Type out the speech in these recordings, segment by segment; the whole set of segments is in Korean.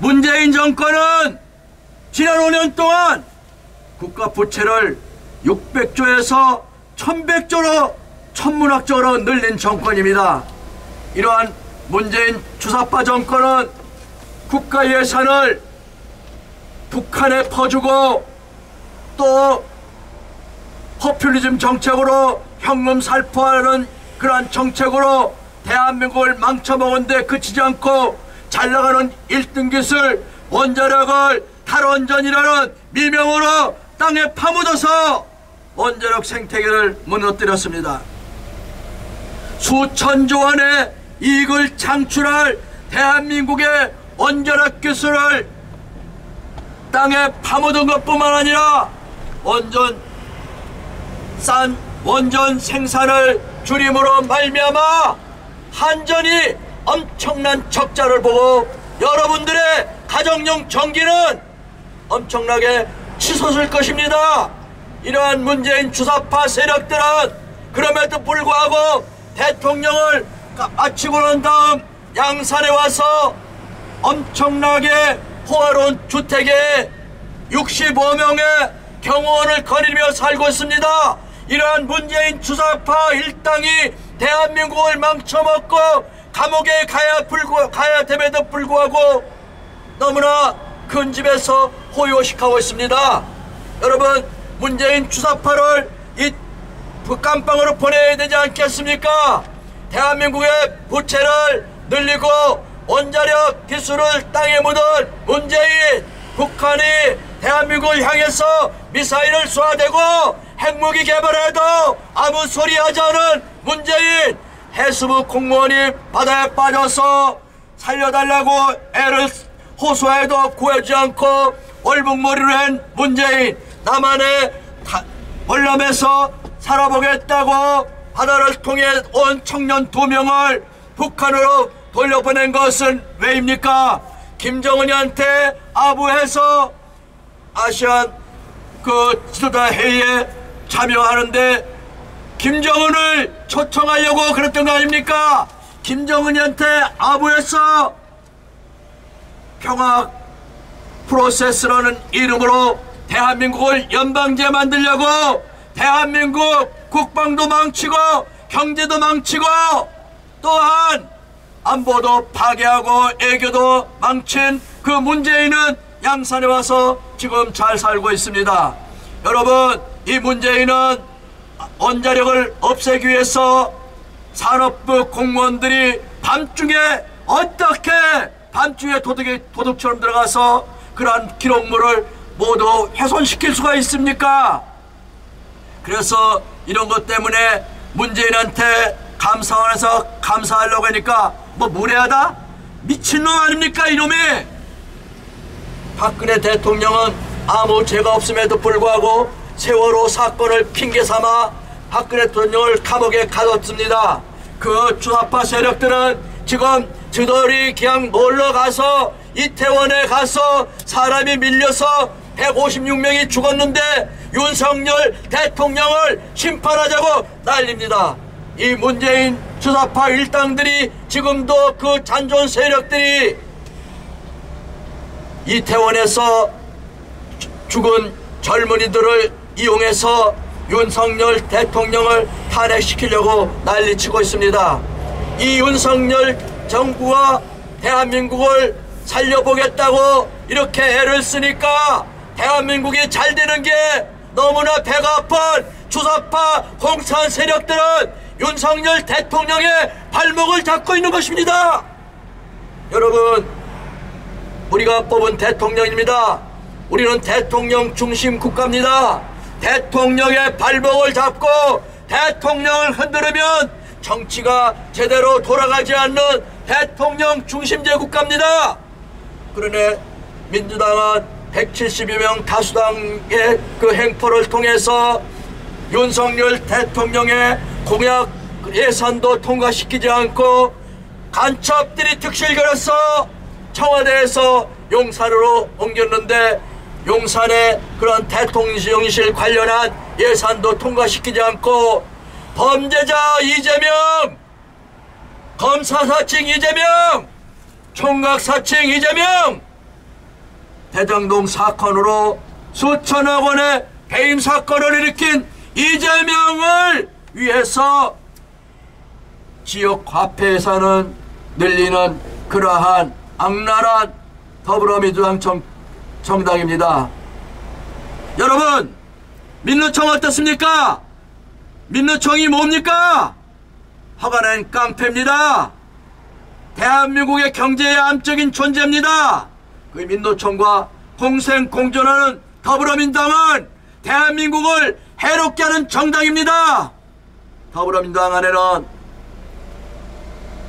문재인 정권은 지난 5년 동안 국가 부채를 600조에서 1100조로 천문학적으로 늘린 정권입니다. 이러한 문재인 주사파 정권은 국가 예산을 북한에 퍼주고 또 포퓰리즘 정책으로 현금 살포하는 그러한 정책으로 대한민국을 망쳐먹은 데 그치지 않고 잘나가는 1등 기술 원자력을 탈원전이라는 미명으로 땅에 파묻어서 원자력 생태계를 무너뜨렸습니다. 수천조 원의 이익을 창출할 대한민국의 원자력 기술을 땅에 파묻은 것뿐만 아니라 싼 원전 생산을 줄임으로 말미암아 한전이 엄청난 적자를 보고 여러분들의 가정용 전기는 엄청나게 치솟을 것입니다. 이러한 문재인 주사파 세력들은 그럼에도 불구하고 대통령을 마치고 난 다음 양산에 와서 엄청나게 호화로운 주택에 65명의 경호원을 거느리며 살고 있습니다. 이러한 문재인 주사파 일당이 대한민국을 망쳐먹고 감옥에 가야 됨에도 불구하고 너무나 큰 집에서 호요식하고 있습니다. 여러분, 문재인 주사파를 이 깜빵으로 보내야 되지 않겠습니까? 대한민국의 부채를 늘리고 원자력 기술을 땅에 묻은 문재인, 북한이 대한민국을 향해서 미사일을 쏘아대고 핵무기 개발해도 아무 소리 하지 않은 문재인, 해수부 공무원이 바다에 빠져서 살려달라고 애를 호소해도 구해주지 않고 얼북머리로 한 문재인, 남한의 월남에서 살아보겠다고 바다를 통해 온 청년 2명을 북한으로 돌려보낸 것은 왜입니까? 김정은이한테 아부해서 아시안 지도자 회의에 참여하는데 김정은을 초청하려고 그랬던 거 아닙니까? 김정은이한테 아부해서 평화 프로세스라는 이름으로 대한민국을 연방제 만들려고 대한민국 국방도 망치고 경제도 망치고 또한 안보도 파괴하고 애교도 망친 그 문재인은 양산에 와서 지금 잘 살고 있습니다. 여러분, 이 문재인은 원자력을 없애기 위해서 산업부 공무원들이 밤중에 어떻게 밤중에 도둑처럼 들어가서 그러한 기록물을 모두 훼손시킬 수가 있습니까? 그래서 이런 것 때문에 문재인한테 감사원에서 감사하려고 하니까 뭐 무례하다? 미친놈 아닙니까 이놈이? 박근혜 대통령은 아무 죄가 없음에도 불구하고 세월호 사건을 핑계삼아 박근혜 대통령을 감옥에 가뒀습니다. 그 주사파 세력들은 지금 저들이 그냥 놀러가서 이태원에 가서 사람이 밀려서 156명이 죽었는데 윤석열 대통령을 심판하자고 난립니다. 이 문재인 주사파 일당들이 지금도 그 잔존 세력들이 이태원에서 죽은 젊은이들을 이용해서 윤석열 대통령을 탄핵시키려고 난리치고 있습니다. 이 윤석열 정부가 대한민국을 살려보겠다고 이렇게 애를 쓰니까 대한민국이 잘 되는 게 너무나 배가 아픈 주사파 공산 세력들은 윤석열 대통령의 발목을 잡고 있는 것입니다. 여러분, 우리가 뽑은 대통령입니다. 우리는 대통령 중심 국가입니다. 대통령의 발목을 잡고 대통령을 흔들으면 정치가 제대로 돌아가지 않는 대통령 중심제 국가입니다. 그러네 민주당은 170여 명 다수당의 그 행포를 통해서 윤석열 대통령의 공약 예산도 통과시키지 않고 간첩들이 득실거려서 청와대에서 용산으로 옮겼는데 용산의 그런 대통령실 관련한 예산도 통과시키지 않고 범죄자 이재명, 검사 사칭 이재명, 총각 사칭 이재명, 대장동 사건으로 수천억 원의 배임 사건을 일으킨 이재명을 위해서 지역 화폐 예산은 늘리는 그러한 악랄한 더불어민주당 정당입니다. 여러분, 민노총 어떻습니까? 민노총이 뭡니까? 허가낸 깡패입니다. 대한민국의 경제의 암적인 존재입니다. 그 민노총과 공생공존하는 더불어민주당은 대한민국을 해롭게 하는 정당입니다. 더불어민주당 안에는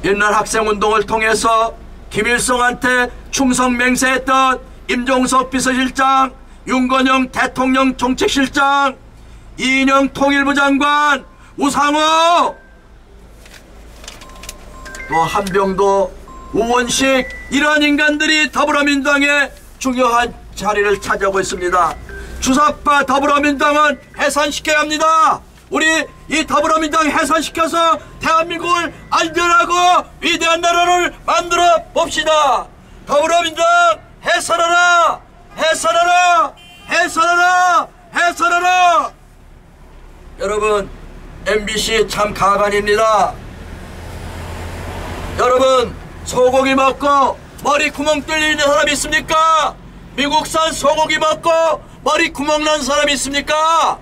옛날 학생운동을 통해서 김일성한테 충성맹세했던 임종석 비서실장, 윤건영 대통령 정책실장, 이인영 통일부 장관, 우상호, 또 한병도, 우원식, 이러한 인간들이 더불어민주당의 중요한 자리를 차지하고 있습니다. 주사파 더불어민주당은 해산시켜야 합니다. 우리 이 더불어민주당 해산시켜서 대한민국을 안전하고 위대한 나라를 만들어 봅시다. 더불어민주당 해산하라! 해산하라! 해산하라! 해산하라! 여러분, MBC 참 가관입니다. 여러분, 소고기 먹고 머리 구멍 뚫리는 사람 있습니까? 미국산 소고기 먹고 머리 구멍 난 사람 있습니까?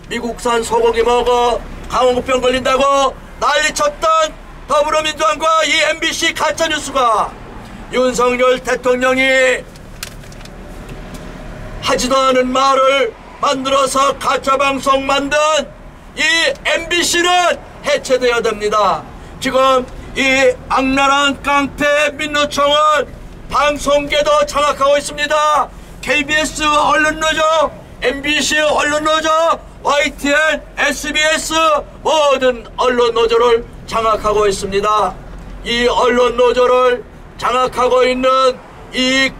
미국산 소고기 먹어 강원병 걸린다고 난리쳤던 더불어민주당과 이 MBC 가짜뉴스가 윤석열 대통령이 하지도 않은 말을 만들어서 가짜방송 만든 이 MBC는 해체되어야 됩니다. 지금 이 악랄한 깡패 민노총은 방송계도 장악하고 있습니다. KBS 언론노조, MBC 언론노조, YTN, SBS 모든 언론노조를 장악하고 있습니다. 이 언론노조를 장악하고 있는 이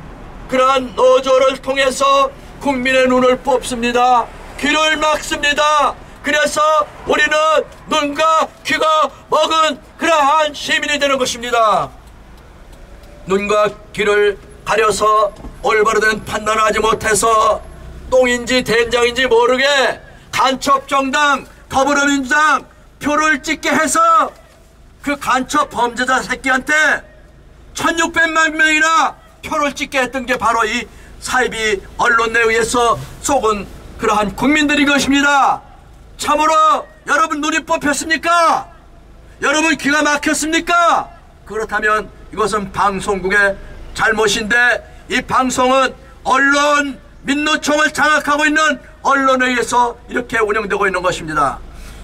그러한 노조를 통해서 국민의 눈을 뽑습니다. 귀를 막습니다. 그래서 우리는 눈과 귀가 먹은 그러한 시민이 되는 것입니다. 눈과 귀를 가려서 올바로 된 판단을 하지 못해서 똥인지 된장인지 모르게 간첩정당 더불어민주당 표를 찍게 해서 그 간첩 범죄자 새끼한테 1600만 명이나 표를 찍게 했던 게 바로 이 사이비 언론에 의해서 속은 그러한 국민들인 것입니다. 참으로 여러분 눈이 뽑혔습니까? 여러분 귀가 막혔습니까? 그렇다면 이것은 방송국의 잘못인데, 이 방송은 언론 민노총을 장악하고 있는 언론에 의해서 이렇게 운영되고 있는 것입니다.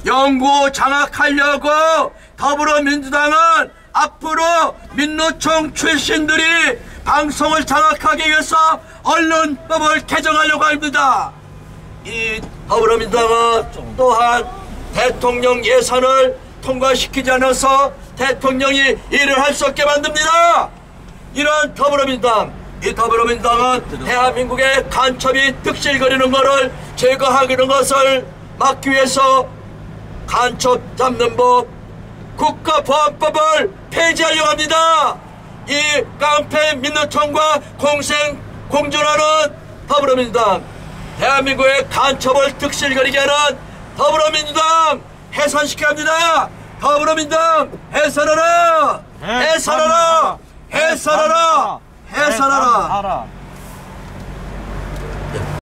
영구 장악하려고 더불어민주당은 앞으로 민노총 출신들이 방송을 장악하기 위해서 언론법을 개정하려고 합니다. 이 더불어민주당은 또한 대통령 예산을 통과시키지 않아서 대통령이 일을 할 수 없게 만듭니다. 이러한 이 더불어민주당은 대한민국의 간첩이 득실거리는 것을 제거하는 것을 막기 위해서 간첩 잡는 법, 국가보안법을 폐지하려고 합니다. 이 깡패 민노총과 공생공존하는 더불어민주당, 대한민국의 간첩을 득실거리게 하는 더불어민주당 해산시켜야 합니다. 더불어민주당 해산하라! 해산하라! 해산하라! 해산하라!